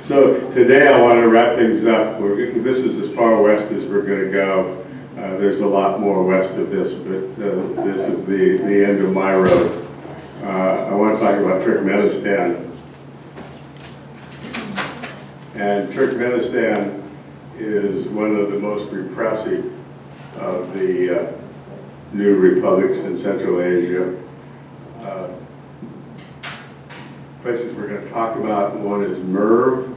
So today I want to wrap things up. This is as far west as we're going to go. There's a lot more west of this, but this is the end of my road. I want to talk about Turkmenistan. And Turkmenistan is one of the most repressive of the new republics in Central Asia. Places we're going to talk about, one is Merv,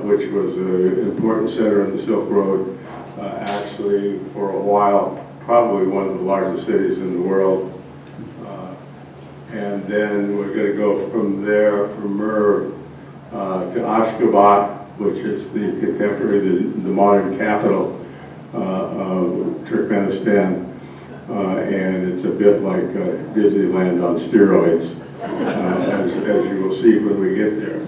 which was an important center in the Silk Road, actually for a while, probably one of the largest cities in the world. And then we're going to go from there, from Merv, to Ashgabat, which is the contemporary, the modern capital of Turkmenistan. And it's a bit like Disneyland on steroids, as you will see when we get there.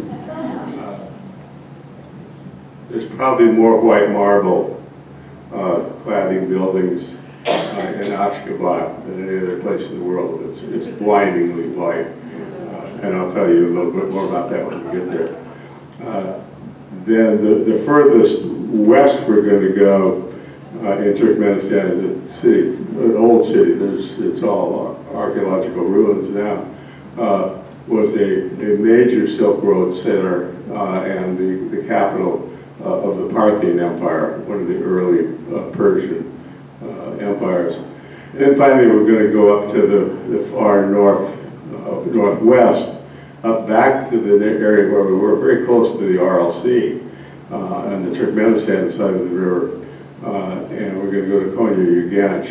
There's probably more white marble cladding buildings in Ashgabat than any other place in the world. It's blindingly white, and I'll tell you a little bit more about that when we get there. Then the furthest west we're going to go in Turkmenistan is a city, an old city. It's all archaeological ruins now. Was a major Silk Road center and the capital of the Parthian Empire, one of the early Persian empires. And then finally we're going to go up to the far northwest, up back to the area where we were, very close to the Aral Sea, on the Turkmenistan side of the river. And we're going to go to Konya-Uganch,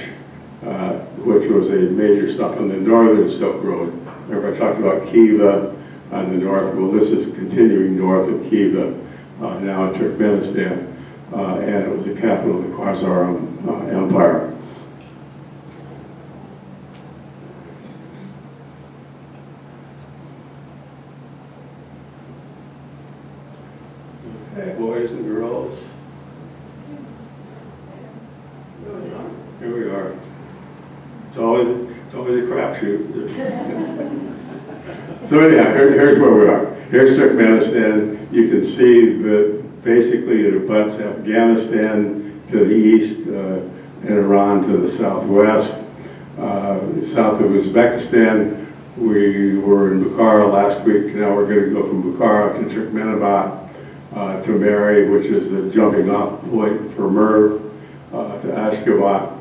which was a major stop on the northern Silk Road. Remember I talked about Khiva on the north. Well, this is continuing north of Khiva, now in Turkmenistan, and it was the capital of the Khwarizm Empire. Okay, boys and girls. Here we are. It's always a crapshoot. So anyhow, here's where we are. Here's Turkmenistan. You can see that basically it abuts Afghanistan to the east and Iran to the southwest. South of Uzbekistan, we were in Bukhara last week. Now we're going to go from Bukhara to Turkmenabat, to Mary, which is the jumping off point for Merv, to Ashgabat,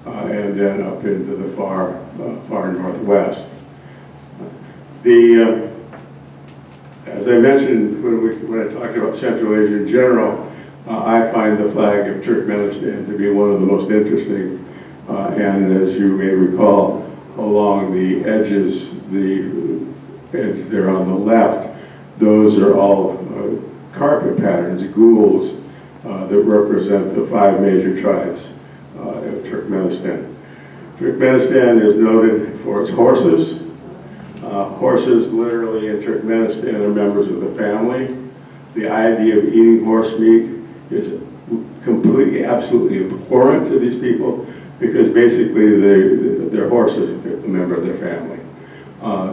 and then up into the far northwest. As I mentioned when I talked about Central Asia in general, I find the flag of Turkmenistan to be one of the most interesting. And as you may recall, along the edges, the edge there on the left, those are all carpet patterns, gules, that represent the 5 major tribes of Turkmenistan. Turkmenistan is noted for its horses. Horses literally in Turkmenistan are members of the family. The idea of eating horse meat is completely, absolutely abhorrent to these people because basically their horses are a member of their family.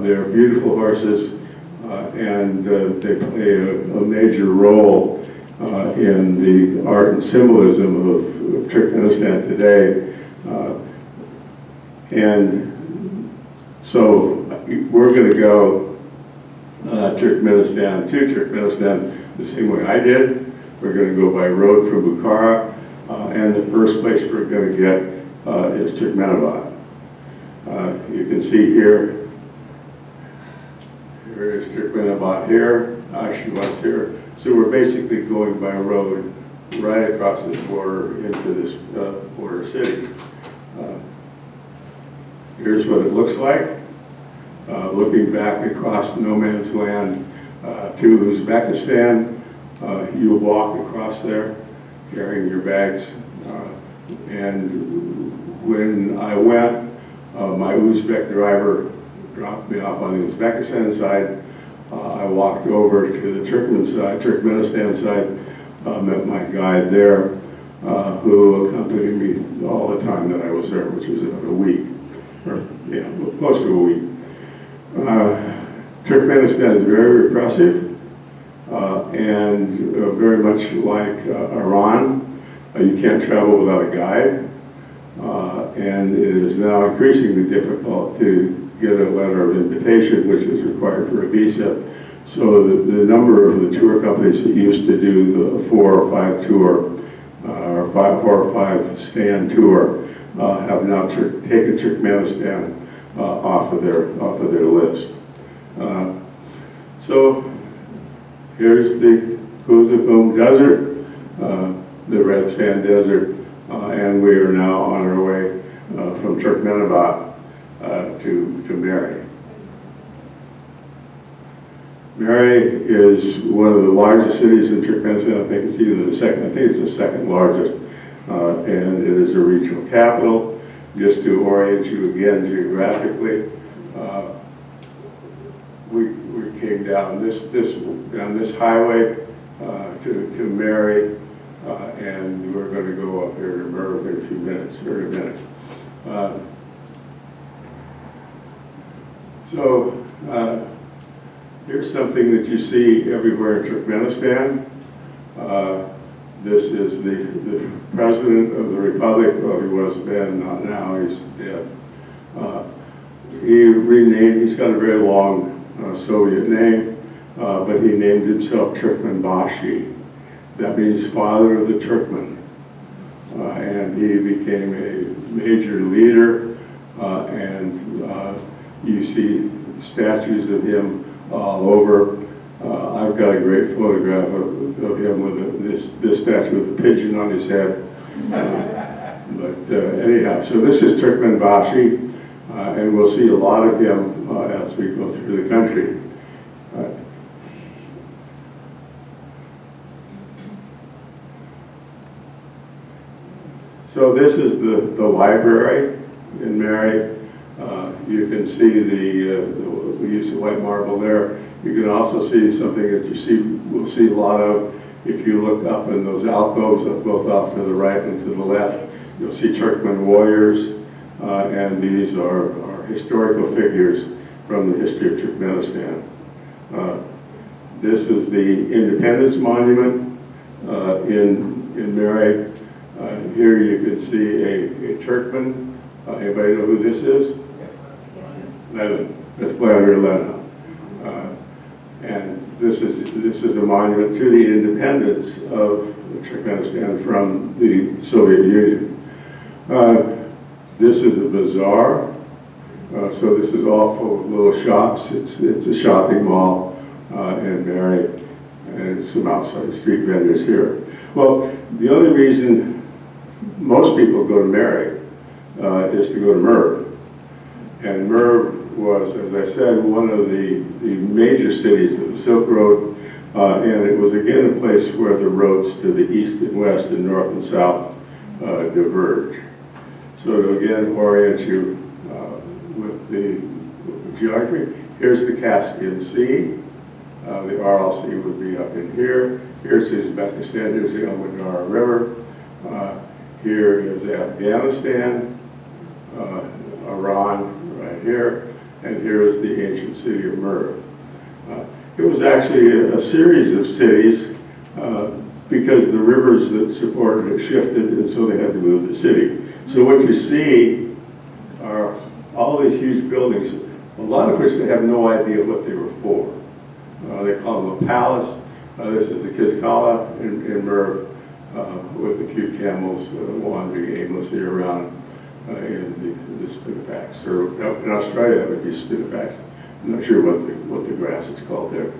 They're beautiful horses and they play a major role in the art and symbolism of Turkmenistan today. And so we're going to go to Turkmenistan the same way I did. We're going to go by road from Bukhara, and the first place we're going to get is Turkmenabat. You can see here is Turkmenabat here, Ashgabat's here. So we're basically going by road right across this border into this border city. Here's what it looks like. Looking back across no man's land to Uzbekistan, you walk across there carrying your bags. And when I went, my Uzbek driver dropped me off on the Uzbekistan side. I walked over to the Turkmenistan side, met my guide there, who accompanied me all the time that I was there, which was about a week, or yeah, close to a week. Turkmenistan is very repressive. and very much like Iran, you can't travel without a guide, and it is now increasingly difficult to get a letter of invitation, which is required for a visa. So the number of the tour companies that used to do the 4 or 5 tour, or 4 or 5 stand tour, have now taken Turkmenistan off of their list. So here's the Kuzum Desert, the Red Sand Desert, and we are now on our way from Turkmenistan to Mary. Mary is one of the largest cities in Turkmenistan. I think it's either the second, I think it's the second largest, and it is a regional capital. Just to orient you again geographically, we came down this highway to Mary, and we're going to go up here to Merv in a few minutes, or in a minute. Here's something that you see everywhere in Turkmenistan. This is the president of the republic. Well, he was then, not now, he's dead. He's got a very long Soviet name, but he named himself Turkmenbashi. That means father of the Turkmen. And he became a major leader, and you see statues of him all over. I've got a great photograph of him with this statue with a pigeon on his head. Anyhow, so this is Turkmenbashi, and we'll see a lot of him as we go through the country. So this is the library in Mary. You can see the use of white marble there. You can also see something that we'll see a lot of if you look up in those alcoves, both off to the right and to the left. You'll see Turkmen warriors, and these are historical figures from the history of Turkmenistan. This is the Independence Monument in Mary. Here you can see a Turkmen. Anybody know who this is? Lenin. That's Vladimir Lenin. And this is a monument to the independence of Turkmenistan from the Soviet Union. This is a bazaar. So this is all full of little shops. It's a shopping mall in Mary, and some outside street vendors here. Well, the only reason most people go to Mary is to go to Merv. And Merv was, as I said, one of the major cities of the Silk Road, and it was again a place where the roads to the east and west and north and south diverge. So to again orient you with the geography, here's the Caspian Sea. The Aral Sea would be up in here. Here's Uzbekistan, here's the Amudar River. Here is Afghanistan, Iran right here, and here is the ancient city of Merv. It was actually a series of cities because the rivers that supported it shifted, and so they had to move the city. So what you see are all these huge buildings, a lot of which they have no idea what they were for. They call them a palace. This is the Kizkala in Merv, with a few camels wandering aimlessly around in the spinifex. Or in Australia, that would be spinifex. I'm not sure what the grass is called there.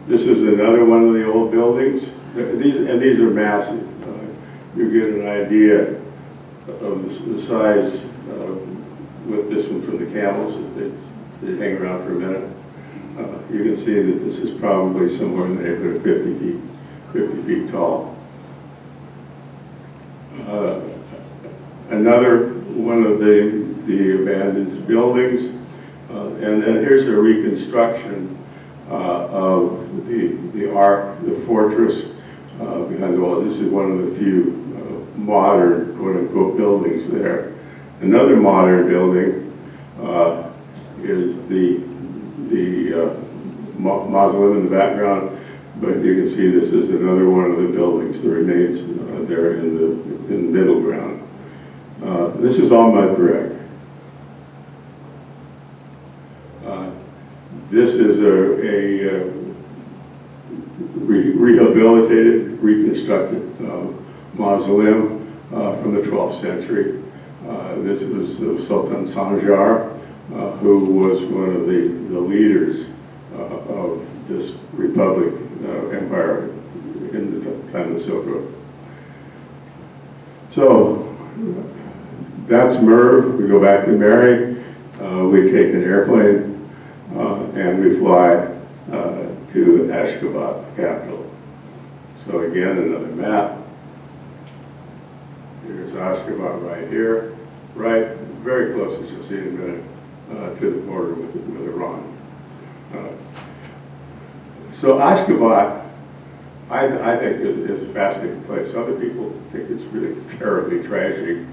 This is another one of the old buildings. These are massive. You get an idea of the size with this one from the camels. They hang around for a minute. You can see that this is probably somewhere in the neighborhood of 50 feet tall. Another one of the abandoned buildings, and then here's a reconstruction of the Ark, the fortress behind the wall. This is one of the few modern, quote-unquote, buildings there. Another modern building is the mausoleum in the background. But you can see this is another one of the buildings that remains there in the middle ground. This is all mud brick. This is a rehabilitated, reconstructed mausoleum from the 12th century. This was Sultan Sanjar, who was one of the leaders of this republic empire in the time of the Silk Road. So that's Merv. We go back to Mary. We take an airplane and we fly to Ashgabat, the capital. So again, another map. Here's Ashgabat right here, right, very close, as you'll see in a minute, to the border with Iran. So Ashgabat, I think is a fascinating place. Other people think it's really terribly trashy.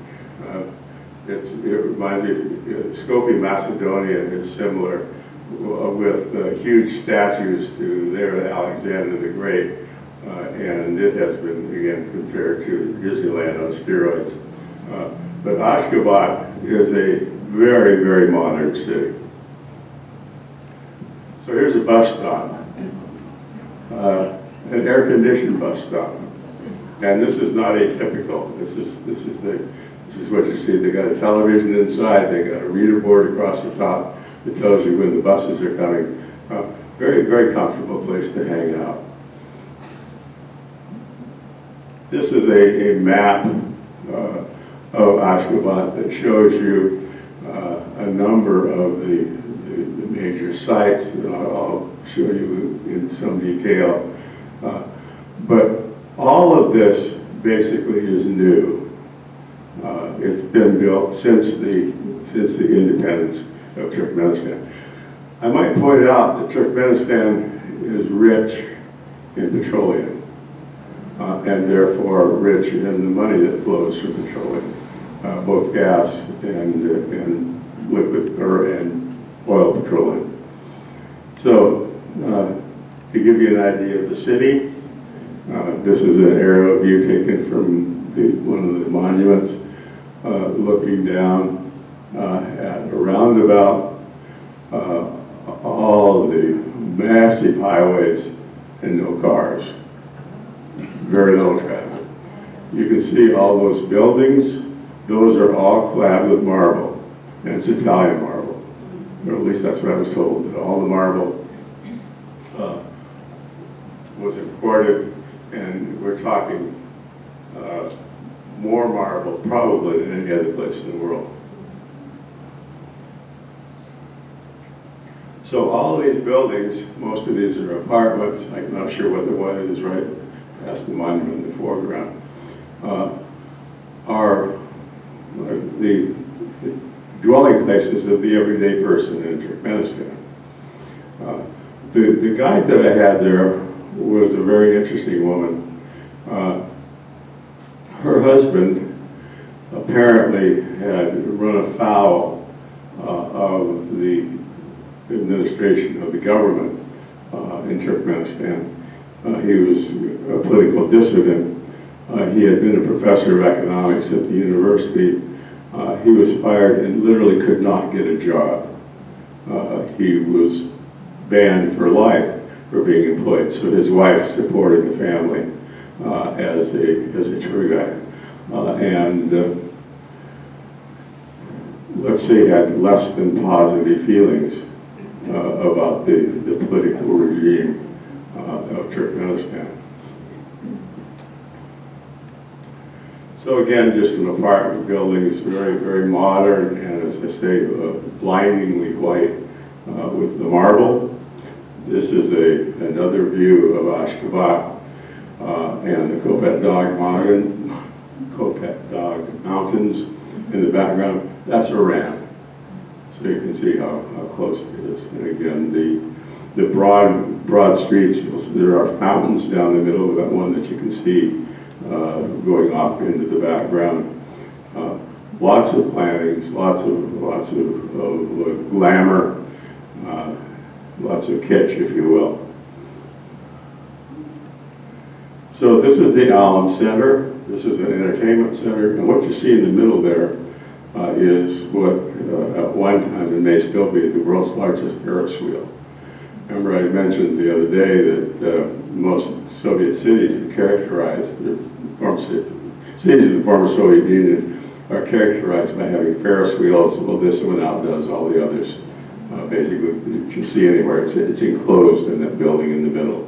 It reminds me of Skopje, Macedonia is similar, with huge statues to there Alexander the Great, and it has been again compared to Disneyland on steroids. But Ashgabat is a very, very modern city. So here's a bus stop, an air-conditioned bus stop, and this is not atypical. This is what you see. They got a television inside. They got a reader board across the top that tells you when the buses are coming. Very, very comfortable place to hang out. This is a map of Ashgabat that shows you a number of the major sites that I'll show you in some detail. But all of this basically is new. It's been built since the independence of Turkmenistan. I might point out that Turkmenistan is rich in petroleum, and therefore rich in the money that flows from petroleum, both gas and liquid and oil petroleum. So, to give you an idea of the city, this is an aerial view taken from one of the monuments, looking down at a roundabout, all the massive highways and no cars, very little traffic. You can see all those buildings. Those are all clad with marble, and it's Italian marble, or at least that's what I was told, that all the marble was imported, and we're talking more marble probably than any other place in the world. So all of these buildings, most of these are apartments. I'm not sure what the one is right past the monument in the foreground, are the dwelling places of the everyday person in Turkmenistan. The guide that I had there was a very interesting woman. Her husband apparently had run afoul of the administration of the government in Turkmenistan. He was a political dissident. He had been a professor of economics at the university. He was fired and literally could not get a job. He was banned for life for being employed. So his wife supported the family as a tour guide. Let's say had less than positive feelings about the political regime of Turkmenistan. So again, just an apartment buildings, very, very modern, and as I say, blindingly white with the marble. This is another view of Ashgabat and the Kopet Dağ Mountains in the background. That's Iran. So you can see how close it is. And again, the broad streets, there are fountains down the middle of that one that you can see going off into the background. Lots of plantings, lots of glamour, lots of kitsch, if you will. So this is the Alum Center. This is an entertainment center, and what you see in the middle there is what at one time, and may still be, the world's largest Ferris wheel. Remember I mentioned the other day that most Soviet cities are characterized, the former cities of the former Soviet Union are characterized by having Ferris wheels. Well, this one outdoes all the others. Basically, you can see anywhere. It's enclosed in that building in the middle,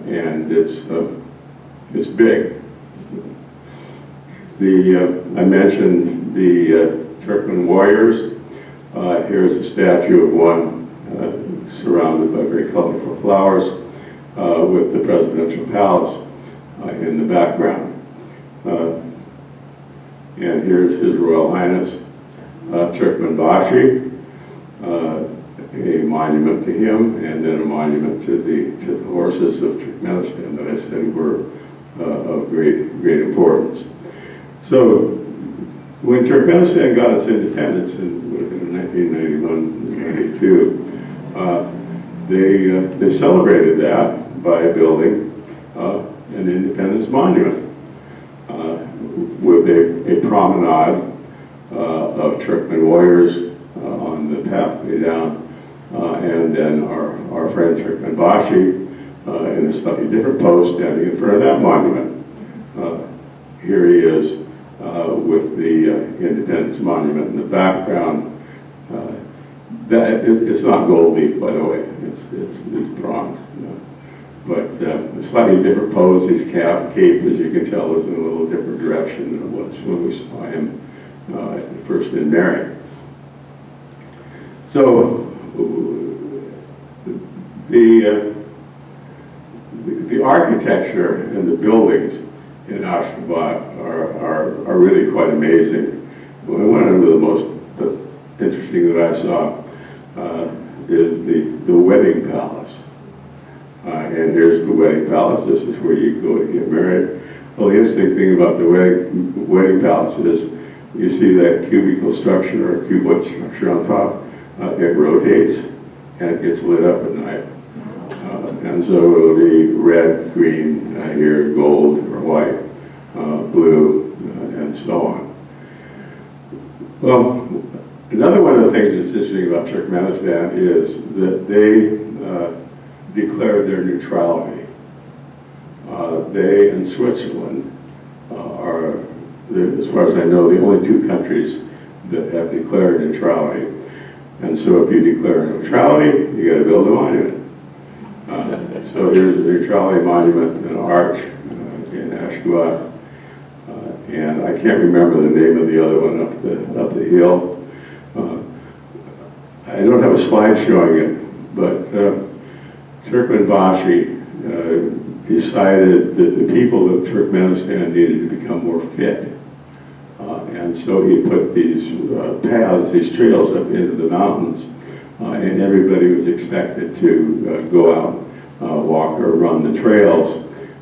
and it's big. I mentioned the Turkmen warriors. Here's a statue of one surrounded by very colorful flowers with the presidential palace in the background. And here's His Royal Highness Turkmenbashi, a monument to him, and then a monument to the horses of Turkmenistan that I said were of great importance. So when Turkmenistan got its independence in 1991, 92, they celebrated that by building an independence monument with a promenade of Turkmen warriors on the pathway down, and then our friend Turkmenbashi in a slightly different pose standing in front of that monument. Here he is with the Independence Monument in the background. It's not gold leaf, by the way. It's bronze. But a slightly different pose. His cape, as you can tell, is in a little different direction than it was when we saw him first in Mary. So the architecture and the buildings in Ashgabat are really quite amazing. One of the most interesting that I saw is the wedding palace. And here's the wedding palace. This is where you go to get married. Well, the interesting thing about the wedding palace is you see that cubical structure or cuboid structure on top. It rotates and it gets lit up at night. And so it'll be red, green, here gold or white, blue, and so on. Well, another one of the things that's interesting about Turkmenistan is that they declared their neutrality. They and Switzerland are, as far as I know, the only two countries that have declared neutrality. And so if you declare neutrality, you got to build a monument. So here's the neutrality monument, an arch in Ashgabat. And I can't remember the name of the other one up the hill. I don't have a slide showing it, but Turkmenbashi decided that the people of Turkmenistan needed to become more fit. And so he put these paths, these trails up into the mountains, and everybody was expected to go out, walk or run the trails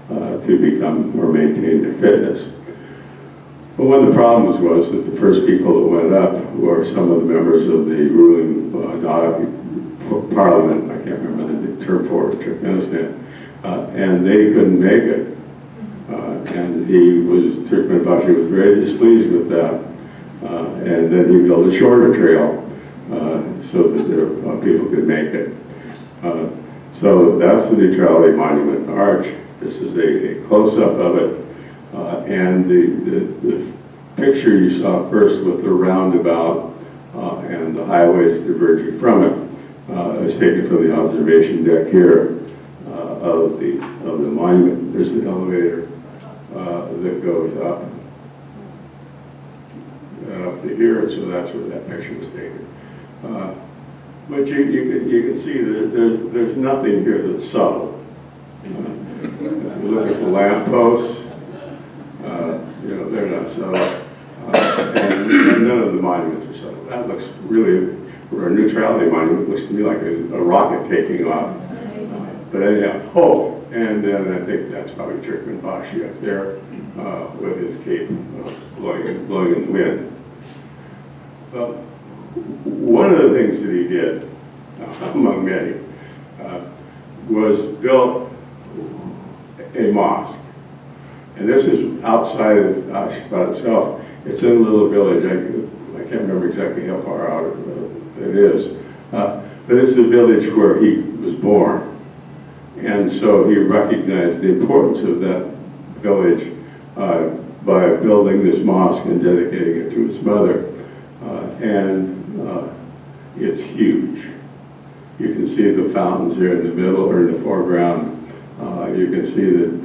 to become or maintain their fitness. But one of the problems was that the first people that went up were some of the members of the ruling parliament, I can't remember the term for it, Turkmenistan, and they couldn't make it. And Turkmenbashi was very displeased with that. And then he built a shorter trail so that people could make it. So that's the Neutrality Monument Arch. This is a close-up of it. And the picture you saw first with the roundabout and the highways diverging from it is taken from the observation deck here of the monument. There's an elevator that goes up to here, and so that's where that picture was taken. But you can see that there's nothing here that's subtle. You look at the lampposts, they're not subtle. And none of the monuments are subtle. That looks really, for a neutrality monument, looks to me like a rocket taking off. But anyhow, and then I think that's probably Turkmenbashi up there with his cape blowing in the wind. Well, one of the things that he did, among many, was built a mosque. And this is outside of Ashgabat itself. It's in a little village. I can't remember exactly how far out it is. But it's the village where he was born. And so he recognized the importance of that village by building this mosque and dedicating it to his mother. It's huge. You can see the fountains here in the middle or in the foreground. You can see that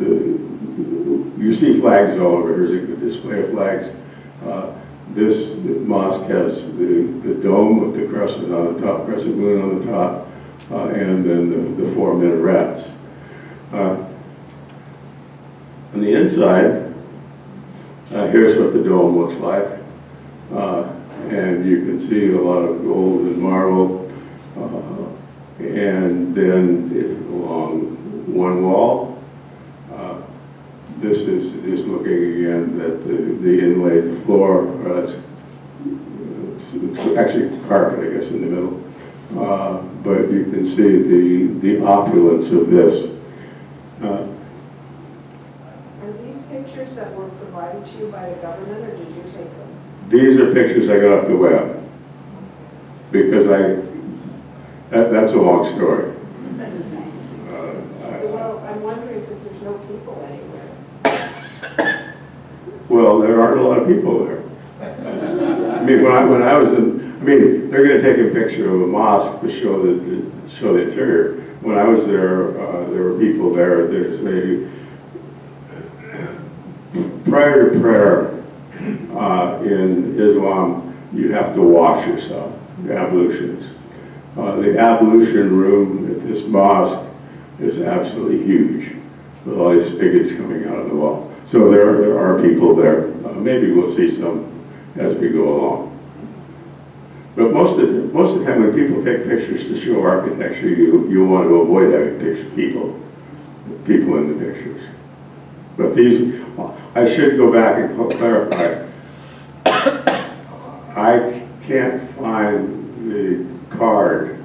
you see flags all over. Here's a good display of flags. This mosque has the dome with the crescent on the top, crescent moon on the top, and then the 4 minarets. On the inside, here's what the dome looks like. And you can see a lot of gold and marble. And then along one wall, this is just looking again at the inlaid floor. It's actually carpet, I guess, in the middle. But you can see the opulence of this. Are these pictures that were provided to you by the government, or did you take them? These are pictures I got off the web. Because that's a long story. Well, I'm wondering because there's no people anywhere. Well, there aren't a lot of people there. I mean, when I was in, they're going to take a picture of a mosque to show the interior. When I was there, there were people there. Prior to prayer in Islam, you have to wash yourself, the ablutions. The ablution room at this mosque is absolutely huge, with all these spigots coming out of the wall. So there are people there. Maybe we'll see some as we go along. But most of the time when people take pictures to show architecture, you want to avoid having people in the pictures. But these, I should go back and clarify. I can't find the card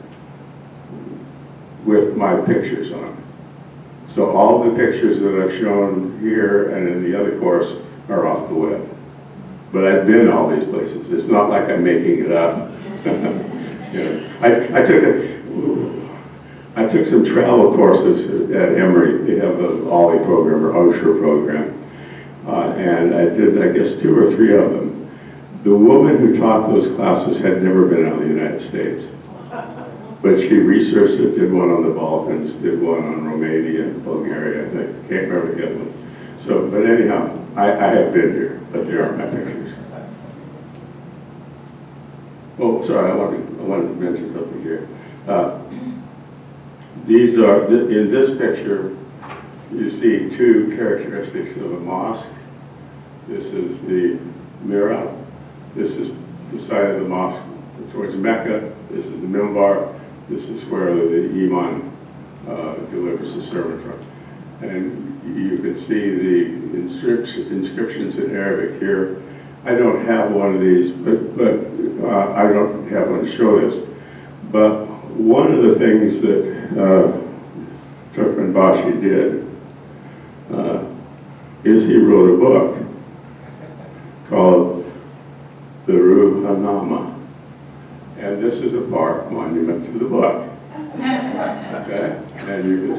with my pictures on it. So all the pictures that I've shown here and in the other course are off the web. But I've been all these places. It's not like I'm making it up. I took some travel courses at Emory. They have an OLLI program or OSHA program. And I did, I guess, 2 or 3 of them. The woman who taught those classes had never been out of the United States. But she researched it, did one on the Balkans, did one on Romania, Bulgaria, I think. Can't remember the other ones. So, but anyhow, I have been here, but there aren't my pictures. Oh, sorry, I wanted to mention something here. These are, in this picture, you see 2 characteristics of a mosque. This is the mihrab. This is the side of the mosque towards Mecca. This is the minbar. This is where the imam delivers the sermon from. And you can see the inscriptions in Arabic here. I don't have one of these, but I don't have one to show this. But one of the things that Turkmenistan did is he wrote a book called the Ruhnama. And this is a park monument to the book. Okay? And you can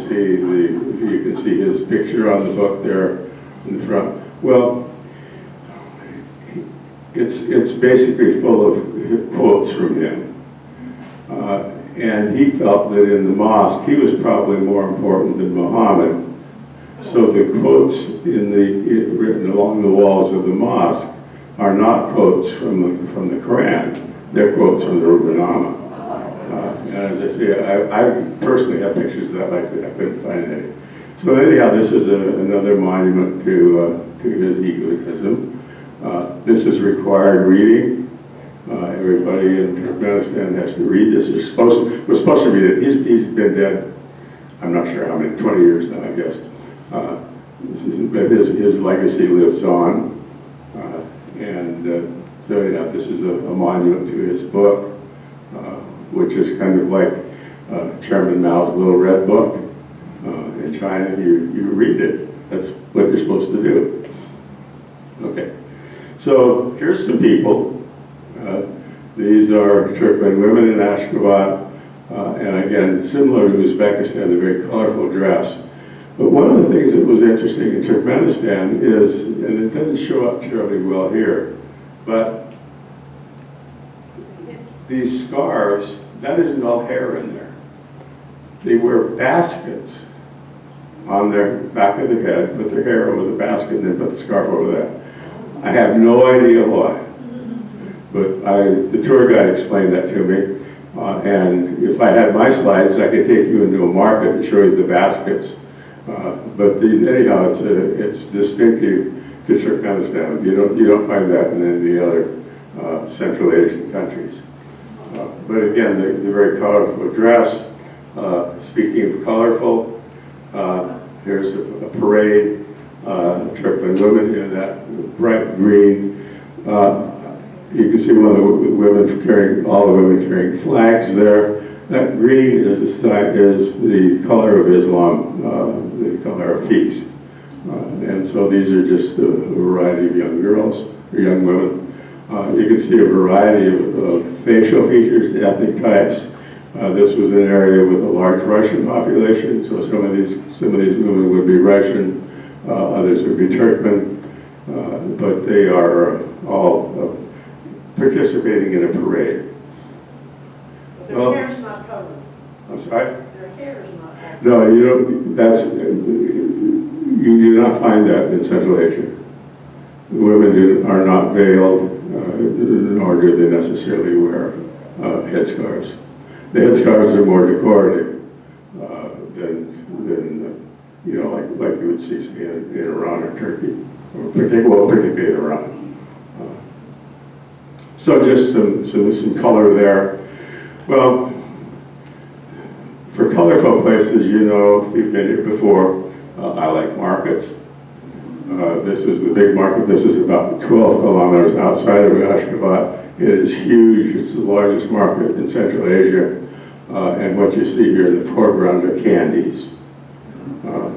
see his picture on the book there in the front. Well, it's basically full of quotes from him. And he felt that in the mosque, he was probably more important than Muhammad. So the quotes written along the walls of the mosque are not quotes from the Quran. They're quotes from the Ruhnama. And as I say, I personally have pictures of that like that. I couldn't find any. So anyhow, this is another monument to his egotism. This is required reading. Everybody in Turkmenistan has to read this. We're supposed to read it. He's been dead, I'm not sure how many, 20 years now, I guess. But his legacy lives on. So yeah, this is a monument to his book, which is kind of like Chairman Mao's Little Red Book. In China, you read it. That's what you're supposed to do. Okay, so here's some people. These are Turkmen women in Ashgabat, and again, similar to Uzbekistan, a very colorful dress. But one of the things that was interesting in Turkmenistan is, and it doesn't show up terribly well here, but these scarves, that isn't all hair in there. They wear baskets on their back of their head, put their hair over the basket, and then put the scarf over that. I have no idea why, but the tour guide explained that to me. And if I had my slides, I could take you into a market and show you the baskets. But these, anyhow, it's distinctive to Turkmenistan. You don't find that in any other Central Asian countries. But again, the very colorful dress. Speaking of colorful, here's a parade. Turkmen women in that bright green. You can see all the women carrying flags there. That green is the color of Islam, the color of peace. And so these are just a variety of young girls, or young women. You can see a variety of facial features, ethnic types. This was an area with a large Russian population, so some of these women would be Russian, others would be Turkmen, but they are all participating in a parade. But their hair's not covered. I'm sorry? Their hair is not covered. No, you don't. You do not find that in Central Asia. Women are not veiled, nor do they necessarily wear headscarves. The headscarves are more decorative than like you would see in Iran or Turkey, or particularly in Iran. So just some color there. Well, for colorful places, if you've been here before, I like markets. This is the big market. This is about 12 kilometers outside of Ashgabat. It is huge. It's the largest market in Central Asia. And what you see here in the foreground are candies.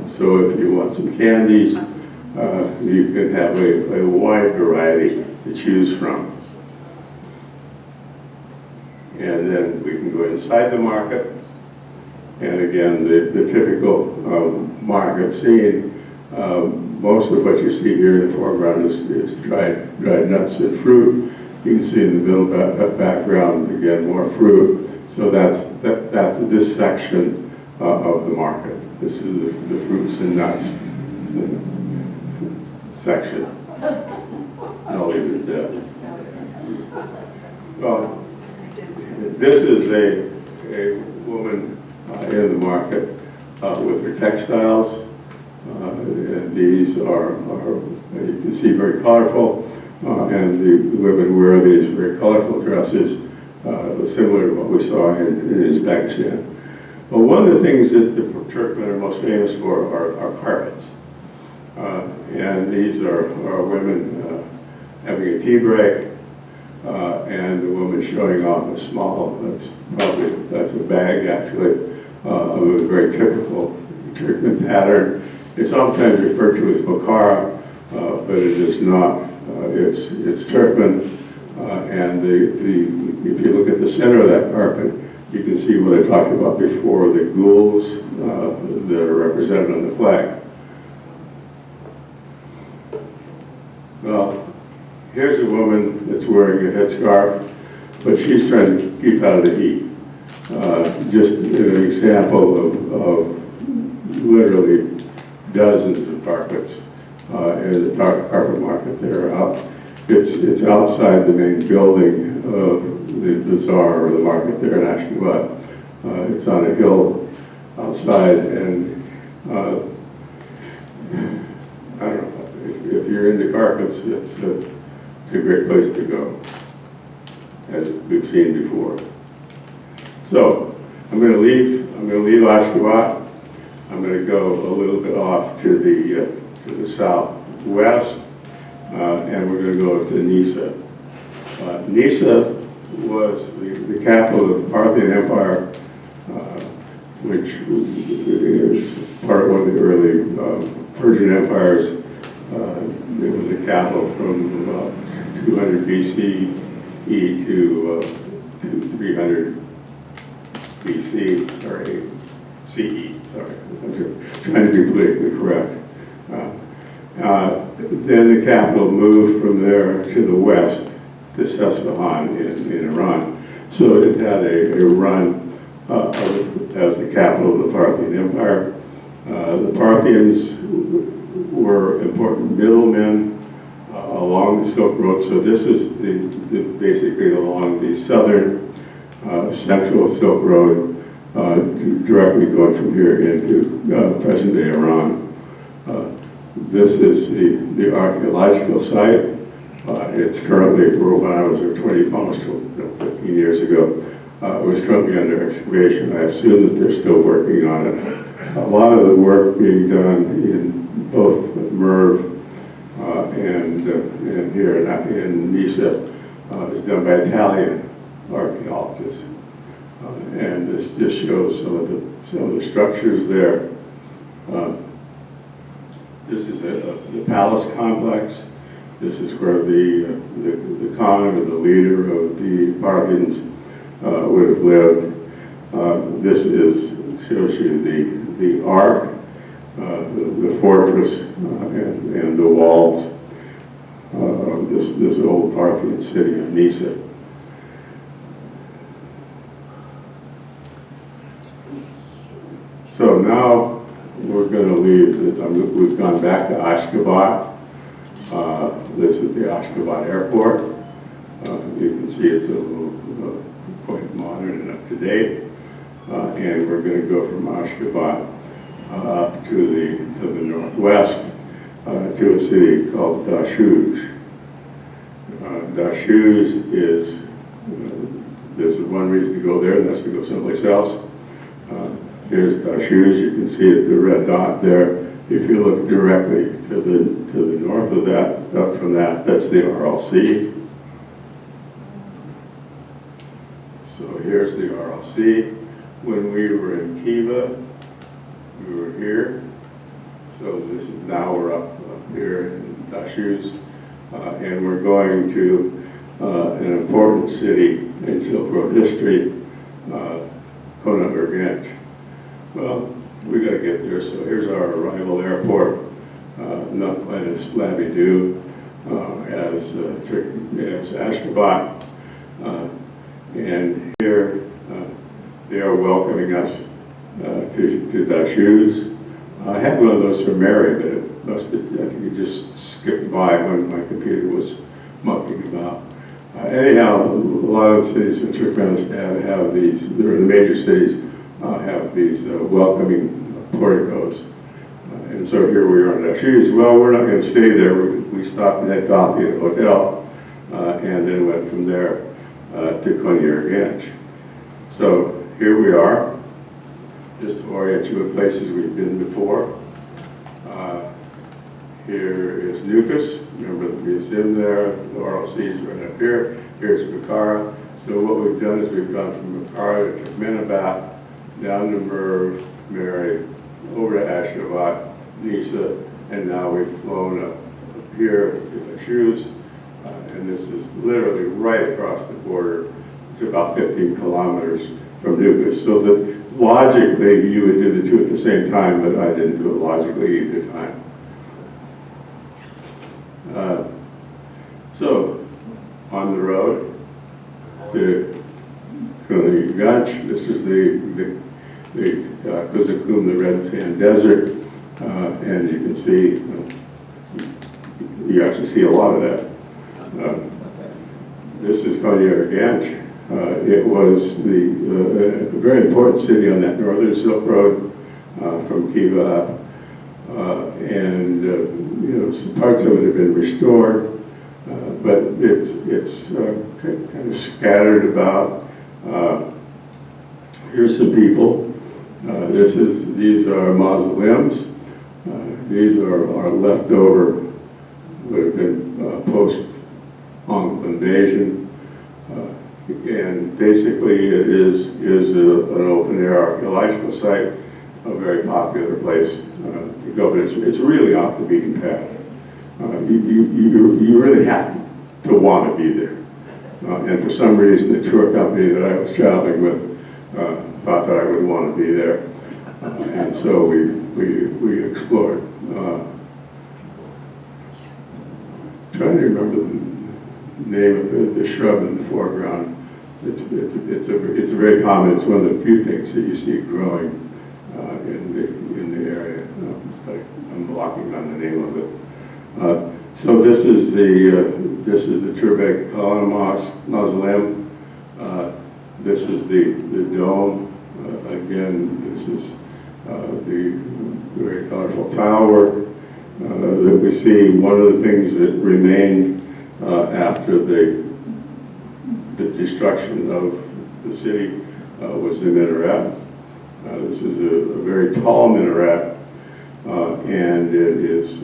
So if you want some candies, you can have a wide variety to choose from. And then we can go inside the market. And again, the typical market scene. Most of what you see here in the foreground is dried nuts and fruit. You can see in the middle background, again, more fruit. So that's this section of the market. This is the fruits and nuts section. I'll leave it there. Well, this is a woman in the market with her textiles. And these are, you can see, very colorful. And the women wear these very colorful dresses, similar to what we saw in Uzbekistan. Well, one of the things that the Turkmen are most famous for are carpets. And these are women having a tea break, and the woman showing off a small, that's a bag actually, of a very typical Turkmen pattern. It's sometimes referred to as Bukhara, but it is not. It's Turkmen, and if you look at the center of that carpet, you can see what I talked about before, the gules that are represented on the flag. Well, here's a woman that's wearing a headscarf, but she's trying to keep out of the heat. Just an example of literally dozens of carpets in the carpet market there. It's outside the main building of the bazaar or the market there in Ashgabat. It's on a hill outside, and I don't know, if you're into carpets, it's a great place to go, as we've seen before. So I'm going to leave Ashgabat. I'm going to go a little bit off to the southwest, and we're going to go to Nisa. Nisa was the capital of the Parthian Empire, which is part of one of the early Persian empires. It was a capital from about 200 BCE to 300 BC, or CE, sorry. I'm trying to be politically correct. Then the capital moved from there to the west to Sept in Iran. So it had a run as the capital of the Parthian Empire. The Parthians were important middlemen along the Silk Road. So this is basically along the southern central Silk Road, directly going from here into present-day Iran. This is the archaeological site. It's currently, when I was there almost 15 years ago, it was currently under excavation. I assume that they're still working on it. A lot of the work being done in both Merv and here in Nisa is done by Italian archaeologists. And this just shows some of the structures there. This is the palace complex. This is where the Khan or the leader of the Parthians would have lived. This shows you the Ark, the fortress, and the walls of this old Parthian city of Nisa. So now we're going to leave. We've gone back to Ashgabat. This is the Ashgabat airport. You can see it's a little quite modern and up to date. And we're going to go from Ashgabat up to the northwest to a city called Dashuj. Dashuj is, there's one reason to go there, and that's to go someplace else. Here's Dashuj. You can see it, the red dot there. If you look directly to the north of that, up from that, that's the RLC. So here's the RLC. When we were in Kiva, we were here. So now we're up here in Dashuj, and we're going to an important city in Silk Road history, Konarganj. Well, we got to get there. So here's our arrival airport. Not quite as flabby-do as Ashgabat. And here they are welcoming us to Dashuj. I had one of those for Mary, but it must have, I think it just skipped by when my computer was mucking about. Anyhow, a lot of the cities in Turkmenistan have these, they're the major cities, have these welcoming porticos. And so here we are in Dashuj. Well, we're not going to stay there. We stopped and had coffee at a hotel, and then went from there to Konarganj. So here we are, just to orient you with places we've been before. Here is Nukus. Remember the museum there. The RLC is right up here. Here's Bukhara. So what we've done is we've gone from Bukhara to Turkmenistan, down to Merv, Mary, over to Ashgabat, Nisa, and now we've flown up here to Dashuj, and this is literally right across the border. It's about 15 kilometers from Nukus. So that logically you would do the two at the same time, but I didn't do it logically either time. So on the road to Konarganj, this is the Kuzakum, the Red Sand Desert, and you can see, you actually see a lot of that. This is Konarganj. It was a very important city on that northern Silk Road from Kiva up, and parts of it have been restored, but it's kind of scattered about. Here's some people. These are mausoleums. These are leftover, would have been post-Mongol invasion. And basically it is an open-air archaeological site, a very popular place to go, but it's really off the beaten path. You really have to want to be there. And for some reason, the tour company that I was traveling with thought that I would want to be there. And so we explored. Trying to remember the name of the shrub in the foreground. It's a very common. It's one of the few things that you see growing in the area. But I'm blocking on the name of it. So this is the Turbek Kalana mausoleum. This is the dome. Again, this is the very colorful tile work that we see. One of the things that remained after the destruction of the city was the minaret. This is a very tall minaret, and it is.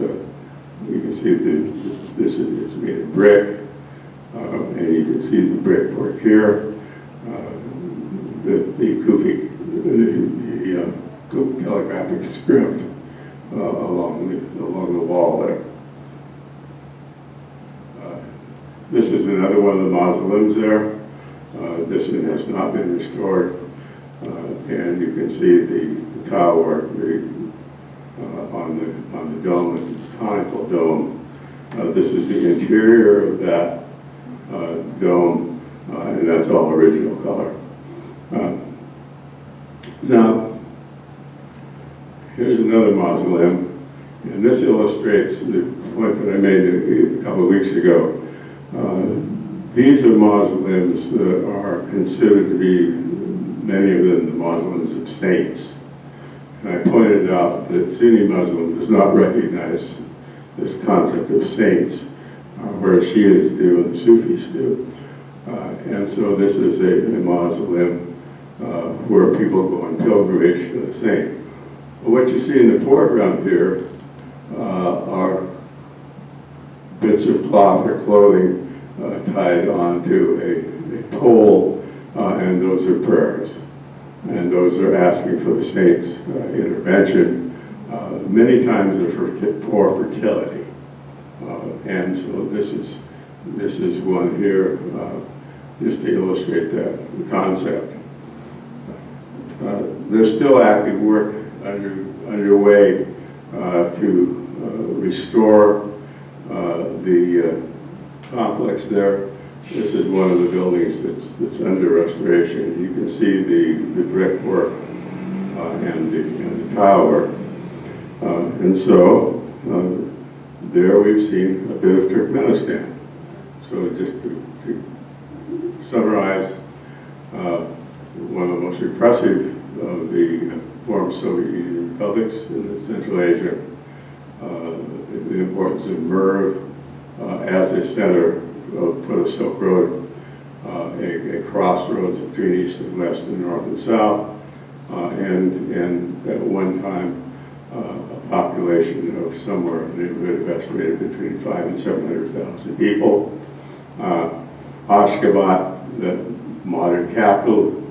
You can see it's made of brick, and you can see the brickwork here. The Kufic, the calligraphic script along the wall there. This is another one of the mausoleums there. This one has not been restored, and you can see the tile work on the dome, the conical dome. This is the interior of that dome, and that's all original color. Now, here's another mausoleum, and this illustrates the point that I made a couple of weeks ago. These are mausoleums that are considered to be, many of them, the mausoleums of saints. And I pointed out that Sunni Muslim does not recognize this concept of saints, whereas Shias do and the Sufis do. And so this is a mausoleum where people go on pilgrimage to the saint. But what you see in the foreground here are bits of cloth or clothing tied onto a pole, and those are prayers. And those are asking for the saint's intervention. Many times they're for fertility. And so this is one here, just to illustrate that concept. There's still active work underway to restore the complex there. This is one of the buildings that's under restoration. You can see the brickwork and the tile work. And so there we've seen a bit of Turkmenistan. So just to summarize, one of the most repressive of the former Soviet Union republics in Central Asia, the importance of Merv as a center for the Silk Road, a crossroads between east and west and north and south, and at one time a population of somewhere in the neighborhood of estimated between 500,000 and 700,000 people. Ashgabat, the modern capital,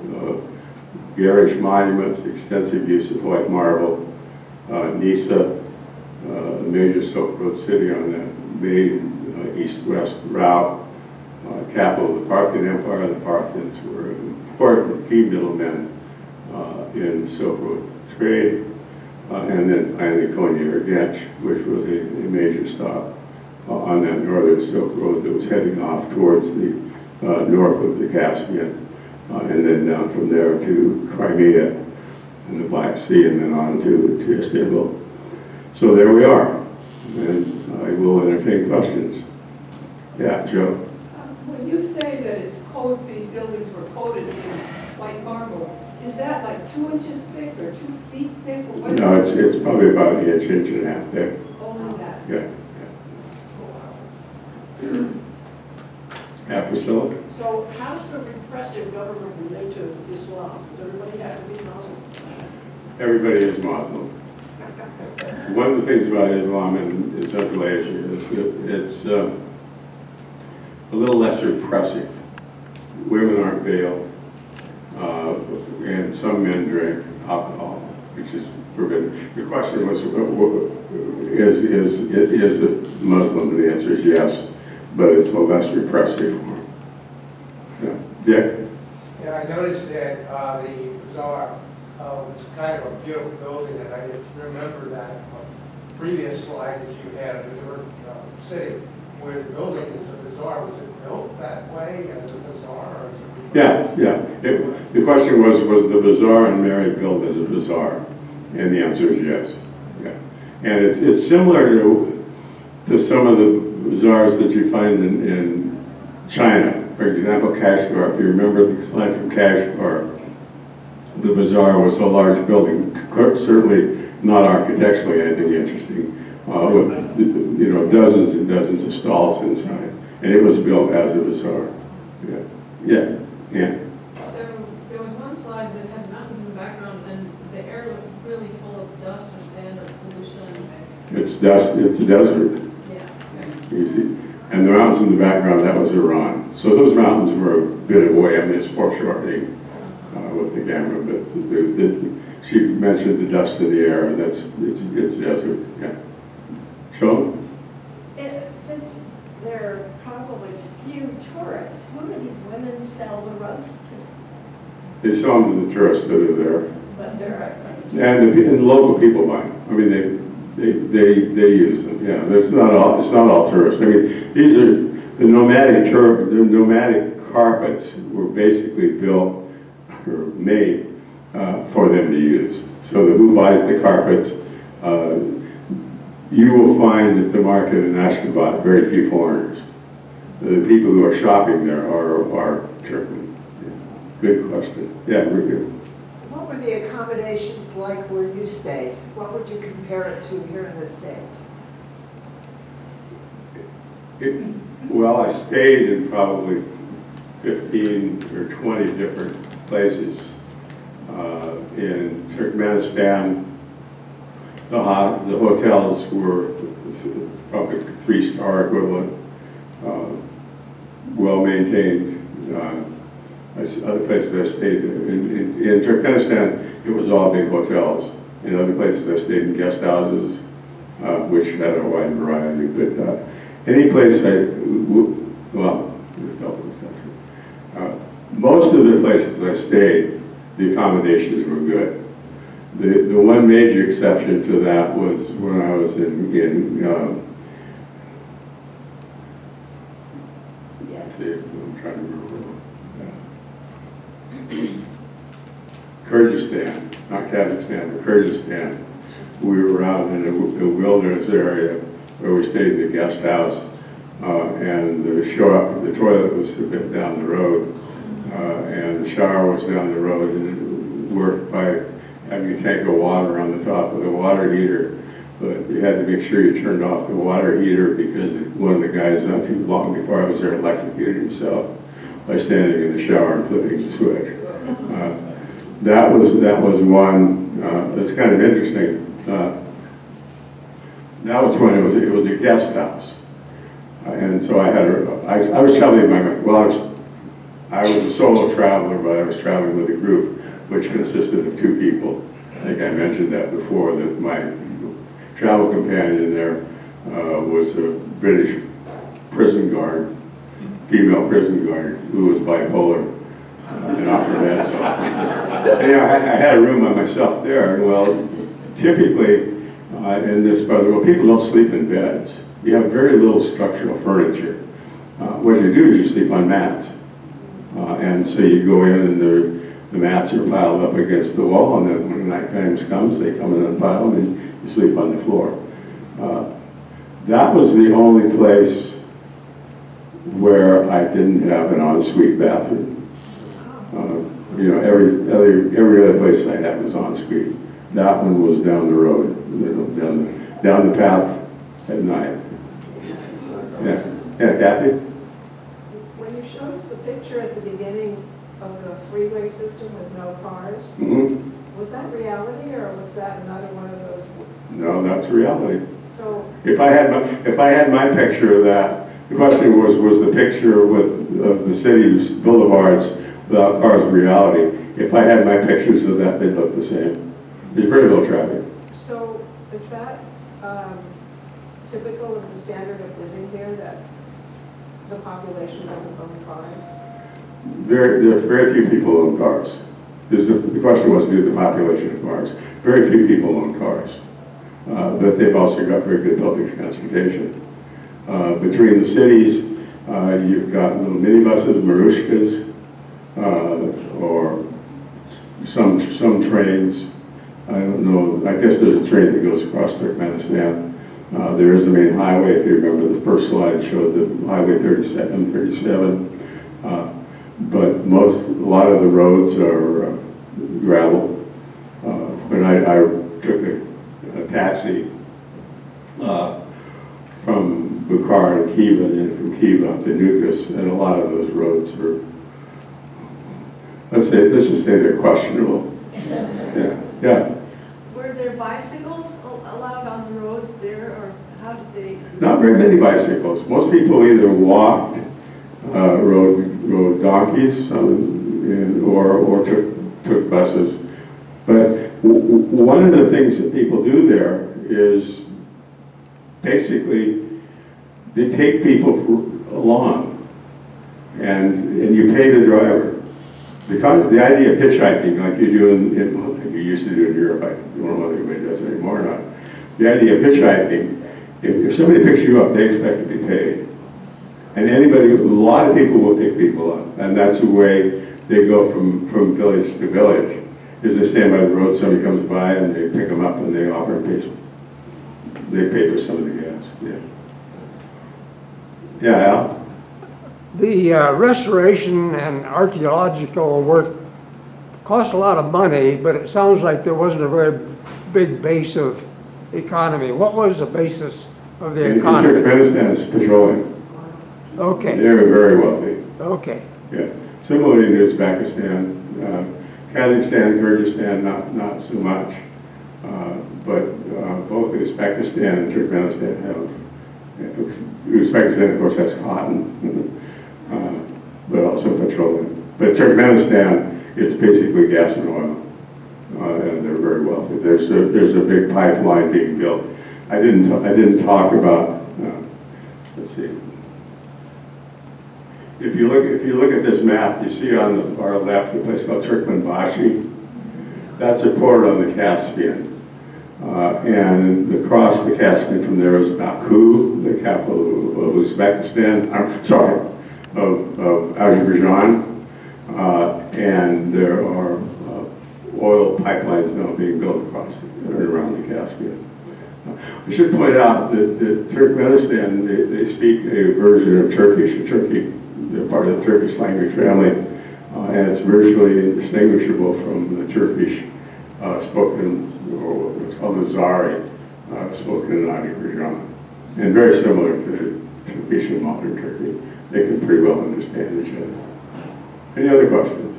garish monuments, extensive use of white marble. Nisa, a major Silk Road city on that main east-west route, capital of the Parthian Empire. The Parthians were important key middlemen in Silk Road trade. And then finally Konya or Gench, which was a major stop on that northern Silk Road that was heading off towards the north of the Caspian, and then down from there to Crimea and the Black Sea, and then on to Istanbul. So there we are, and I will entertain questions. Yeah, Joe? When you say that it's these buildings were coated in white marble, is that like 2 inches thick or 2 feet thick? Or what? No, it's probably about an inch and a half thick. Only that? Yeah. Yeah, Priscilla? So how does the repressive government relate to Islam? Does everybody have to be Muslim? Everybody is Muslim. One of the things about Islam in Central Asia is that it's a little less repressive. Women aren't veiled, and some men drink alcohol, which is forbidden. The question was, is it Muslim? The answer is yes, but it's a less repressive form. Yeah. Dick? Yeah, I noticed that the bazaar was kind of a beautiful building, and I remember that previous slide that you had of a different city, where the building is a bazaar. Was it built that way as a bazaar? Or Yeah. The question was the bazaar in Mary built as a bazaar? And the answer is yes. Yeah. And it's similar to some of the bazaars that you find in China. For example, Kashgar. If you remember the slide from Kashgar, the bazaar was a large building, certainly not architecturally anything interesting, with dozens and dozens of stalls inside, and it was built as a bazaar. Yeah. So there was one slide that had mountains in the background, and the air looked really full of dust or sand or pollution. It's dust. It's a desert. Yeah. Easy. And the mountains in the background, that was Iran. So those mountains were a bit away. I mean, it's foreshortening with the camera, but she mentioned the dust in the air, and it's desert. Yeah. Sean? Since there are probably few tourists, who do these women sell the rugs to? They sell them to the tourists that are there, But there are, and the local people buy them. I mean, they use them. Yeah, it's not all tourists. I mean, these are the nomadic carpets were basically built or made for them to use. So who buys the carpets? You will find at the market in Ashgabat very few foreigners. The people who are shopping there are Turkmen. Yeah. Good question. Yeah, very good. What were the accommodations like where you stayed? What would you compare it to here in the States? Well, I stayed in probably 15 or 20 different places. In Turkmenistan, the hotels were probably 3-star equivalent, well maintained. Other places I stayed in Turkmenistan, it was all big hotels. In other places I stayed in guest houses, which had a wide variety. But any place most of the places I stayed, the accommodations were good. The one major exception to that was when I was let's see, I'm trying to remember. Kyrgyzstan, not Kazakhstan, but Kyrgyzstan. We were out in a wilderness area where we stayed in the guest house, and the toilet was a bit down the road, and the shower was down the road, and it worked by having a tank of water on the top of the water heater. But you had to make sure you turned off the water heater because one of the guys not too long before I was there electrocuted himself by standing in the shower and flipping the switch. That was one. That's kind of interesting. That was when it was a guest house, and so I was traveling I was a solo traveler, but I was traveling with a group which consisted of 2 people. I think I mentioned that before, that my travel companion there was a British prison guard, female prison guard, who was bipolar and offered that stuff. Anyhow, I had a room by myself there, and well, typically in this part of the world, people don't sleep in beds. You have very little structural furniture. What you do is you sleep on mats. And so you go in and the mats are piled up against the wall, and then when night comes, they come in and pile them, and you sleep on the floor. That was the only place where I didn't have an ensuite bathroom. Every other place I had was ensuite. That one was down the road, down the path at night. Yeah, Kathy? When you showed us the picture at the beginning of the freeway system with no cars, Mm-hmm. was that reality or was that another one of those? No, that's reality. So If I had my picture of that, the question was the picture of the city's boulevards without cars reality? If I had my pictures of that, they'd look the same. There's very little traffic. So is that typical of the standard of living there, that the population doesn't own cars? There's very few people own cars. The question was to do with the population of cars. Very few people own cars. But they've also got very good public transportation. Between the cities, you've got little minibuses, marushkas, or some trains. I don't know, I guess there's a train that goes across Turkmenistan. There is a main highway, if you remember, the first slide showed the Highway 37. But a lot of the roads are gravel. When I took a taxi from Bukhara to Khiva, and then from Khiva up to Nukus, and a lot of those roads were, let's just say they're questionable. Yeah. Were there bicycles allowed on the road there, or how did they? Not very many bicycles. Most people either walked, rode donkeys, or took buses. But one of the things that people do there is basically they take people along, and you pay the driver. The idea of hitchhiking, like you do like you used to do in Europe, I don't know whether anybody does it anymore or not. The idea of hitchhiking, if somebody picks you up, they expect to be paid. And a lot of people will pick people up, and that's the way they go from village to village. Is they stand by the road, somebody comes by, and they pick them up, and they offer they pay for some of the gas. Yeah, Al? The restoration and archaeological work cost a lot of money, but it sounds like there wasn't a very big base of economy. What was the basis of the economy? In Turkmenistan, it's petroleum. Okay. They were very wealthy. Okay. Yeah. Similarly to Uzbekistan, Kazakhstan, Kyrgyzstan, not so much. But both Uzbekistan and Turkmenistan have. Uzbekistan, of course, has cotton, but also petroleum. But Turkmenistan, it's basically gas and oil, and they're very wealthy. There's a big pipeline being built. I didn't talk about. Let's see. If you look at this map, you see on the far left a place called Turkmenbashi. That's a port on the Caspian. And across the Caspian from there is Baku, the capital of Uzbekistan, of Azerbaijan. And there are oil pipelines now being built across around the Caspian. I should point out that Turkmenistan, they speak a version of Turkish. They're part of the Turkish language family, and it's virtually indistinguishable from the Turkish spoken, or what's called the Zari, spoken in Azerbaijan, and very similar to Turkish and modern Turkey. They can pretty well understand each other. Any other questions?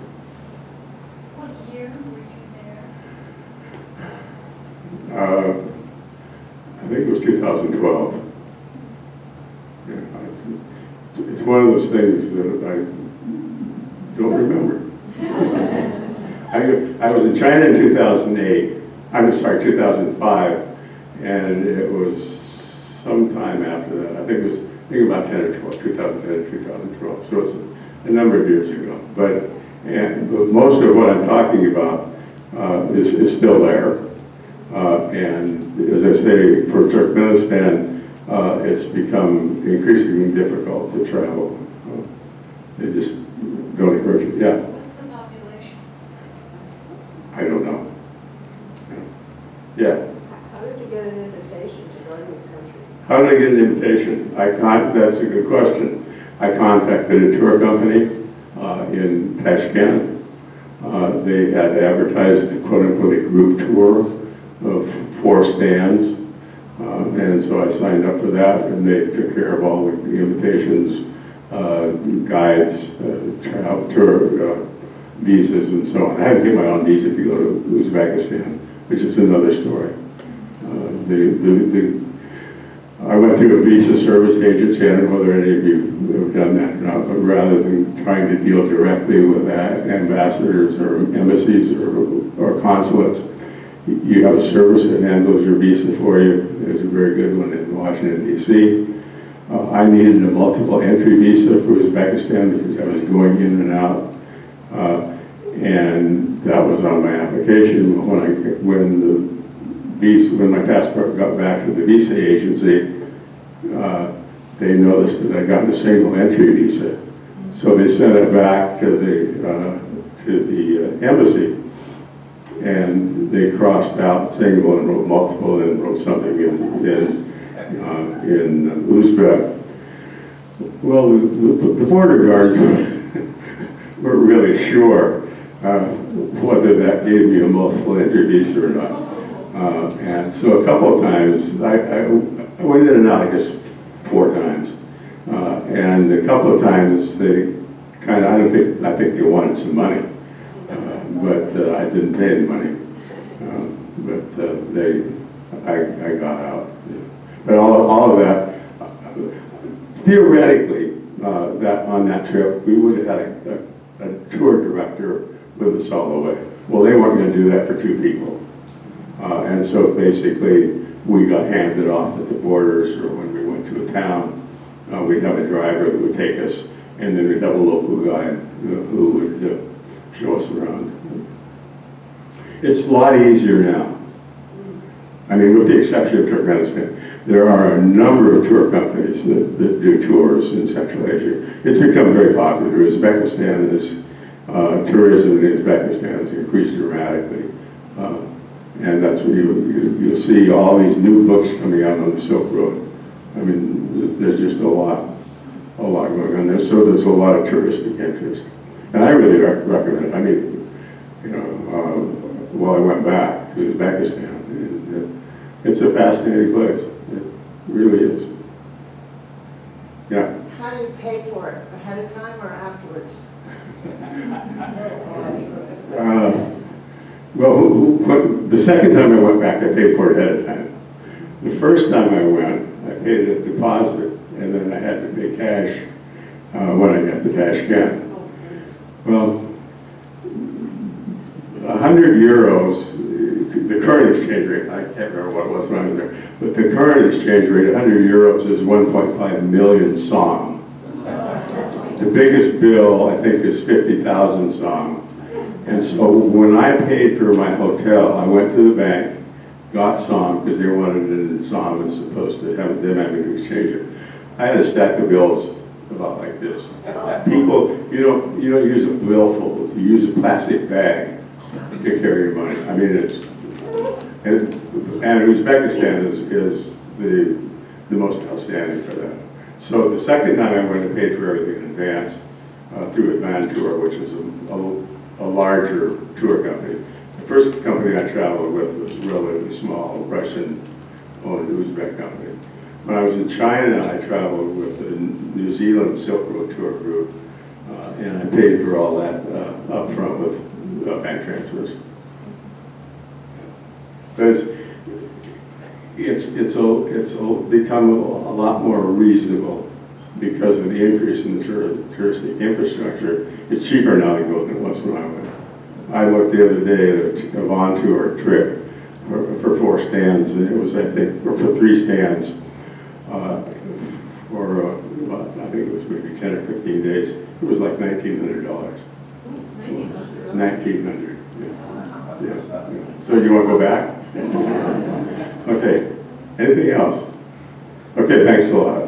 What year were you there? I think it was 2012. Yeah, it's one of those things that I don't remember. I was in China in 2008. I'm sorry, 2005, and it was sometime after that. I think about 10 or 12, 2010 or 2012. So it's a number of years ago. But most of what I'm talking about is still there. And as I say, for Turkmenistan, it's become increasingly difficult to travel. They just don't encourage it. Yeah? What's the population? I don't know. Yeah? How did you get an invitation to join this country? How did I get an invitation? That's a good question. I contacted a tour company in Tashkent. They had advertised, quote-unquote, a group tour of 4 stands. And so I signed up for that, and they took care of all the invitations, guides, travel, tour, visas, and so on. I had to get my own visa to go to Uzbekistan, which is another story. I went through a visa service agency. I don't know whether any of you have done that or not, but rather than trying to deal directly with ambassadors or embassies or consulates, you have a service that handles your visa for you. There's a very good one in Washington, D.C. I needed a multiple entry visa for Uzbekistan because I was going in and out. And that was on my application. When my passport got back to the visa agency, they noticed that I'd gotten a single entry visa. So they sent it back to the embassy, and they crossed out single and wrote multiple and wrote something in Uzbek. Well, the border guards weren't really sure whether that gave me a multiple entry visa or not. And so a couple of times, I went in and out, I guess, 4 times. And a couple of times they kind of, I think they wanted some money. But I didn't pay any money. I got out. But all of that, theoretically, that on that trip, we would have had a tour director with us all the way. Well, they weren't going to do that for 2 people. And so basically, we got handed off at the borders, or when we went to a town, we'd have a driver that would take us, and then we'd have a local guide who would show us around. It's a lot easier now. I mean, with the exception of Turkmenistan, there are a number of tour companies that do tours in Central Asia. It's become very popular. Uzbekistan is, tourism in Uzbekistan has increased dramatically. And that's where you'll see all these new books coming out on the Silk Road. I mean, there's just a lot going on there. So there's a lot of touristic interest. And I really recommend it. I mean, I went back to Uzbekistan. It's a fascinating place. It really is. Yeah. How do you pay for it? Ahead of time or afterwards? The second time I went back, I paid for it ahead of time. The first time I went, I paid a deposit, and then I had to pay cash when I got the Tashkent. Well, 100 euros, the current exchange rate, I can't remember what it was when I was there, but the current exchange rate, 100 euros is 1.5 million som. The biggest bill, I think, is 50,000 som. And so when I paid for my hotel, I went to the bank, got som, because they wanted it in som as opposed to them having to exchange it. I had a stack of bills about like this. People, you don't use a billfold, you use a plastic bag to carry your money. I mean, and Uzbekistan is the most outstanding for that. So the second time I went and paid for everything in advance through Advan Tour, which was a larger tour company. The first company I traveled with was relatively small, Russian-owned Uzbek company. When I was in China, I traveled with the New Zealand Silk Road Tour group, and I paid for all that up front with bank transfers. But it's become a lot more reasonable because of the increase in the touristic infrastructure. It's cheaper now to go than it was when I went. I looked the other day at a Von Tour trip for 4 stands, and it was, I think, or for 3 stands, for I think it was maybe 10 or 15 days. It was like $1,900. $1,900. Yeah. So you want to go back? Okay. Anything else? Okay, thanks a lot.